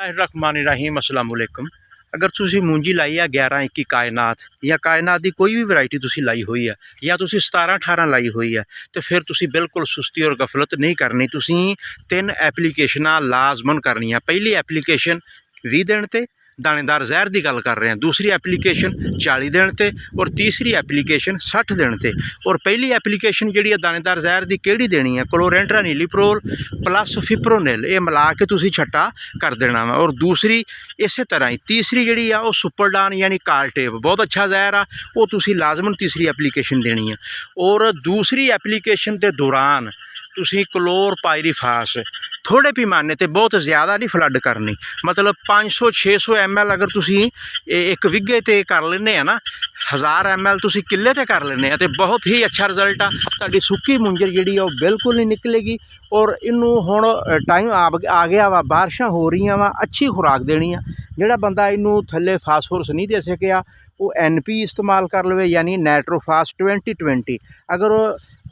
रहमान अस्सलाम वालेकुम। अगर तुसी मूंजी लाई है 11-21 कायनात या कायनात की कोई भी वैरायटी तुसी लाई हुई है या तुसी 17-18 लाई हुई है तो फिर तुसी बिल्कुल सुस्ती और गफलत नहीं करनी। तुसी 3 एप्लीकेशनां लाजमन करनियां। पहली एप्लीकेशन 20 दिन ते दानेदार जहर की गल कर रहे हैं, दूसरी एप्लीकेशन 40 दिन ते और तीसरी एप्लीकेशन 60 दिन ते। और पहली एप्लीकेशन जी दानेदार जहर की केड़ी देनी है, क्लोरेंट्रानीलीप्रोल प्लस फिप्रोनिल, ये मिला के तुसी छट्टा कर देना वा। और दूसरी इस तरह ही तीसरी जी सुपरडान यानी कालटेप बहुत अच्छा जहर आ, वो तुसी लाजमन तीसरी एप्लीकेशन देनी है। और दूसरी एप्लीकेशन के दौरान तुसी क्लोरपायरीफास थोड़े पैमाने ते बहुत ज़्यादा नहीं फ्लड करनी, मतलब 500-600 ml अगर तुसी एक विघे ते कर लेने ना, 1000 ml तुसी किले ते कर लेने तो बहुत ही अच्छा रिजल्ट आ। तुहाडी सुक्की मुंजर जी बिल्कुल नहीं निकलेगी। और इनू हुण टाइम आ गया वा, बारिशां हो रही वा, अच्छी खुराक देनी आ। जिहड़ा बंदा इनू थल्ले फास्फोरस नहीं दे सकिया वो NP इस्तेमाल कर लवे यानी नाइट्रोफास 20-20। अगर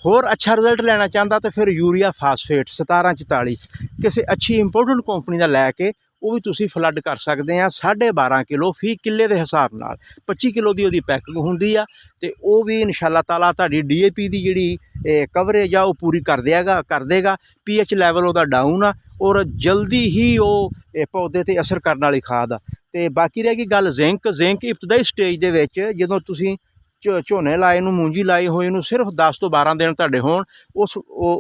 होर अच्छा रिजल्ट लेना चाहता तो फिर यूरिया फास्फेट 1744 किसी अच्छी इंपोर्टेंट कंपनी का लैके वो भी तुसी फ्लड कर सकते हैं। 12.5 किलो फी किले के हिसाब नाल 25 किलो की वो पैकिंग होंदी आ ते वो भी इंशाअल्लाह ताला तुहाडी DAP की जिहड़ी कवरेज आ वो पूरी कर देगा। pH लैवल वो डाउन आ और जल्दी ही वो पौधे ते असर करने वाली खाद आ। ते बाकी रह गई गल जिंक इब्तदाई स्टेज दे विच जदों तुसी झोने लाए नूं, मूंजी लाई होई नूं सिर्फ 10 ਤੋਂ 12 दिन तुहाडे होण, उस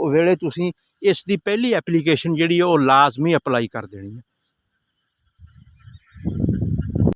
वेले तुसी इसकी पहली एप्लीकेशन जिहड़ी वो लाजमी अपलाई कर देनी है।